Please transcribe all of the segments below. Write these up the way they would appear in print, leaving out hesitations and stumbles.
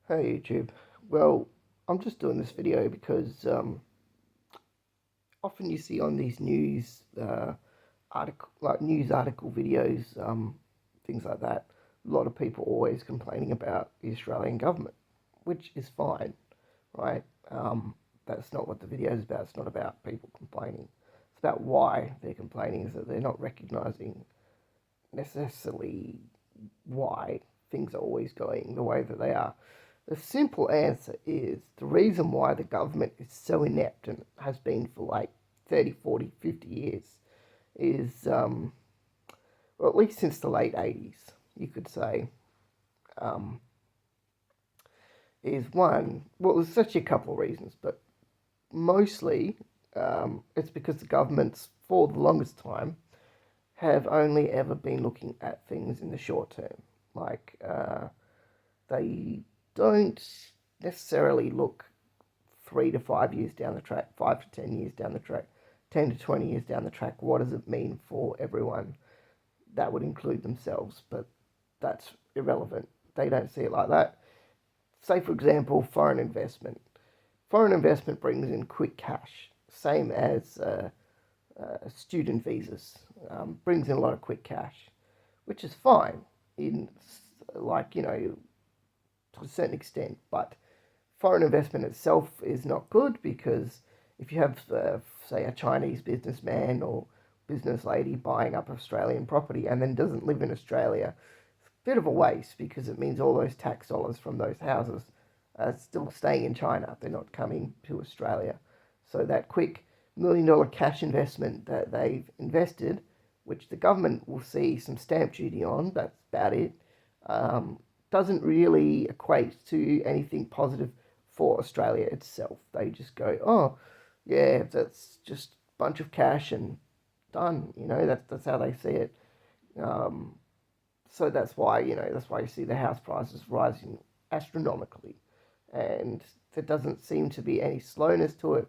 Hey YouTube. Well, I'm just doing this video because often you see on these news article videos, things like that. A lot of people always complaining about the Australian government, which is fine, right? That's not what the video is about. It's not about people complaining. It's about why they're complaining. Is that they're not recognizing necessarily why things are always going the way that they are. The simple answer is the reason why the government is so inept and has been for like 30, 40, 50 years is, well, at least since the late 80s, you could say, um, is one, well, there's actually a couple of reasons, but mostly it's because the governments, for the longest time, have only ever been looking at things in the short term. They don't necessarily look 3 to 5 years down the track, 5 to 10 years down the track, 10 to 20 years down the track. What does it mean for everyone? That would include themselves, but that's irrelevant. They don't see it like that. Say, for example, foreign investment. Foreign investment brings in quick cash, same as student visas, brings in a lot of quick cash, which is fine in, like, to a certain extent, but foreign investment itself is not good because if you have, say, a Chinese businessman or business lady buying up Australian property and then doesn't live in Australia, it's a bit of a waste because it means all those tax dollars from those houses are still staying in China. They're not coming to Australia. So that quick $1 million cash investment that they've invested, which the government will see some stamp duty on, that's about it, doesn't really equate to anything positive for Australia itself. They just go, oh, yeah, that's just a bunch of cash and done. That's how they see it. Um, so that's why you see the house prices rising astronomically, and there doesn't seem to be any slowness to it.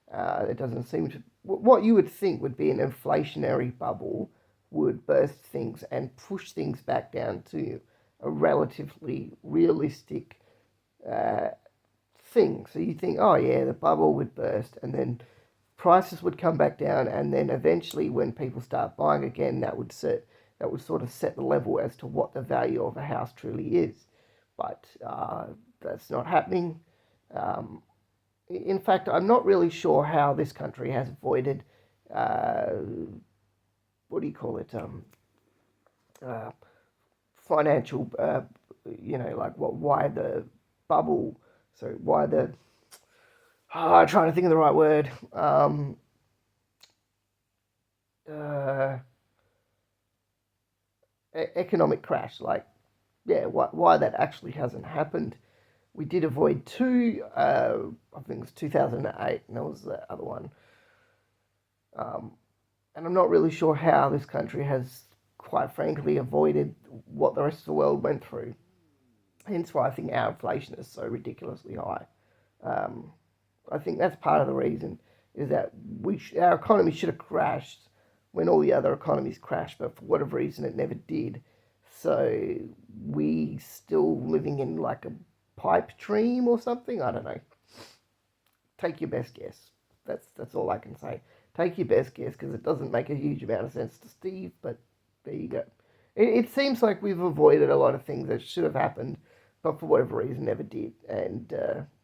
There doesn't seem to. What you would think would be an inflationary bubble would burst things and push things back down to a relatively realistic uh, thing. So you think, oh yeah, the bubble would burst, and then prices would come back down, and then eventually, when people start buying again, that would sort of set the level as to what the value of a house truly is. But that's not happening. Um, in fact, I'm not really sure how this country has avoided, uh, what do you call it, uh, financial, like why the bubble, so why the, trying to think of the right word, uh, economic crash, like, yeah, why that actually hasn't happened. We did avoid two, I think it was 2008, and that was the other one. Um, and I'm not really sure how this country has, quite frankly, avoided what the rest of the world went through. Hence why I think our inflation is so ridiculously high. Um, I think that's part of the reason is that our economy should have crashed when all the other economies crashed, but for whatever reason it never did. So we still living in like a pipe dream or something. I don't know. Take your best guess. That's all I can say. Take your best guess because it doesn't make a huge amount of sense to Steve. But there you go. It seems like we've avoided a lot of things that should have happened, but for whatever reason never did. And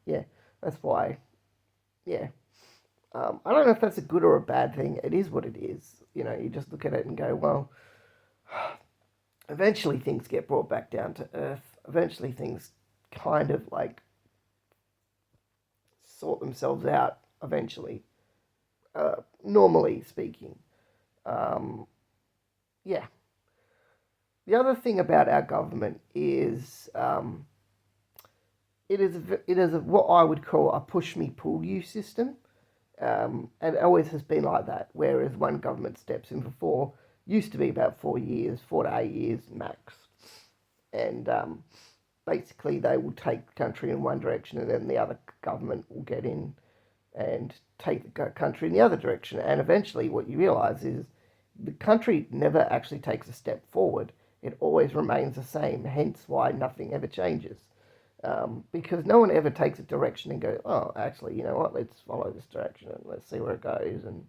yeah, that's why. Yeah, I don't know if that's a good or a bad thing. It is what it is. You just look at it and go, well, eventually things get brought back down to earth. Eventually things kind of like sort themselves out eventually, normally speaking. Um, yeah. The other thing about our government is it is what I would call a push me pull you system, and it always has been like that. Whereas one government steps in for used to be about 4 years, 4 to 8 years max, and basically they will take the country in one direction, and then the other government will get in and take the country in the other direction. And eventually, what you realise is the country never actually takes a step forward. It always remains the same. Hence, why nothing ever changes. because no one ever takes a direction and goes, oh, actually, you know what, let's follow this direction and let's see where it goes. And,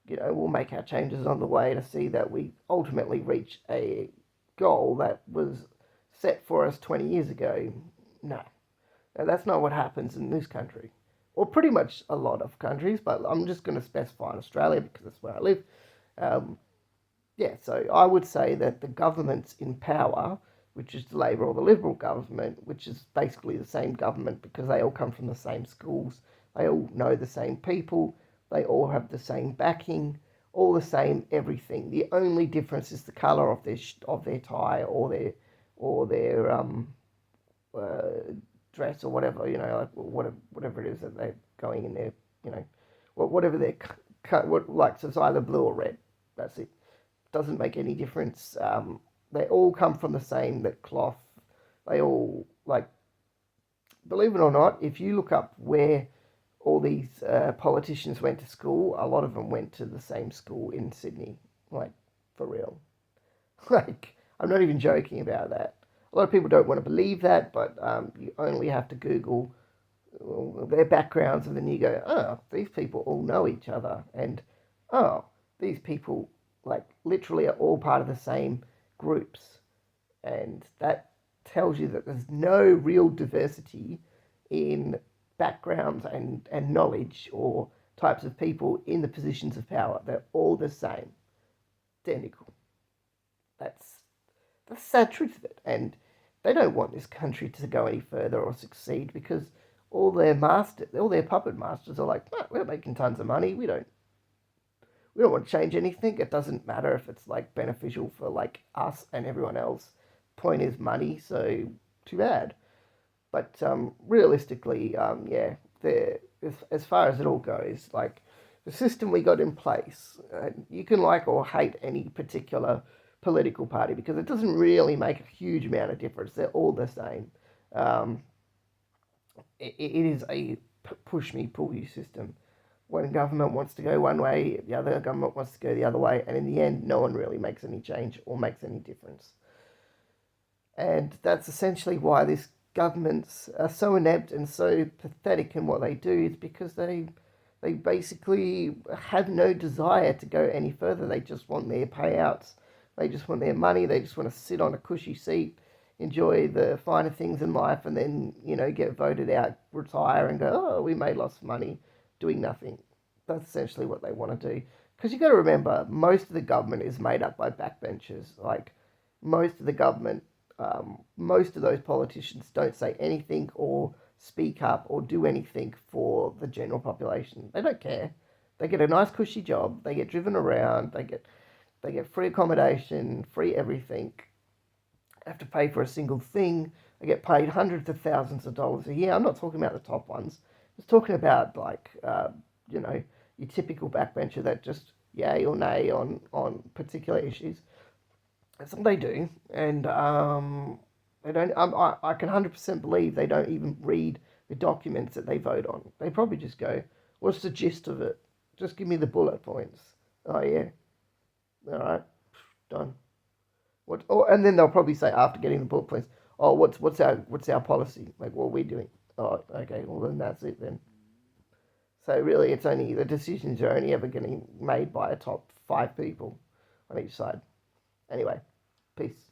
we'll make our changes on the way to see that we ultimately reach a goal that was set for us 20 years ago. No, no, that's not what happens in this country. Or pretty much a lot of countries, but I'm just going to specify in Australia because that's where I live. Um, yeah, so I would say that the governments in power, which is the Labor or the Liberal government, which is basically the same government because they all come from the same schools, they all know the same people, they all have the same backing, all the same everything. The only difference is the color of their tie or their uh, dress or whatever, like whatever it is that they're going in there, you know, whatever their cut, like so it's either blue or red. That's it. Doesn't make any difference. They all come from the same that cloth. They all like, believe it or not, if you look up where all these politicians went to school, a lot of them went to the same school in Sydney. Like, for real. Like, I'm not even joking about that. A lot of people don't want to believe that, but you only have to Google their backgrounds, and then you go, oh, these people all know each other, and oh, these people like literally are all part of the same groups, and that tells you that there's no real diversity in backgrounds and knowledge or types of people in the positions of power. They're all the same, identical. That's the sad truth of it, and they don't want this country to go any further or succeed because all their puppet masters are like, no, we're making tons of money. We don't want to change anything. It doesn't matter if it's like beneficial for like us and everyone else. Point is money, so too bad. But realistically, yeah, as far as it all goes, like the system we got in place, you can like or hate any particular political party because it doesn't really make a huge amount of difference. They're all the same. Um, it is a push me, pull you system. One government wants to go one way, the other government wants to go the other way, and in the end, no one really makes any change or makes any difference. And that's essentially why these governments are so inept and so pathetic in what they do, is because they basically have no desire to go any further. They just want their payouts, they just want their money, they just want to sit on a cushy seat, enjoy the finer things in life, and then, get voted out, retire, and go, oh, we made lots of money doing nothing. That's essentially what they want to do. Because you got to remember, most of the government is made up by backbenchers. Like, most of the government, most of those politicians don't say anything or speak up or do anything for the general population. They don't care. They get a nice cushy job. They get driven around. They get free accommodation, free everything. Have to pay for a single thing. They get paid hundreds of thousands of dollars a year. I'm not talking about the top ones. I was talking about like your typical backbencher that just yay or nay on particular issues. That's what they do, and they don't. I can 100% believe they don't even read the documents that they vote on. They probably just go, "What's the gist of it? Just give me the bullet points." Oh yeah, all right, done. What? Oh, and then they'll probably say after getting the bullet points, "Oh, what's our policy? Like, what are we doing?" Oh, okay. Well, then that's it then. So really, it's only the decisions are only ever getting made by a top five people on each side. Anyway, peace.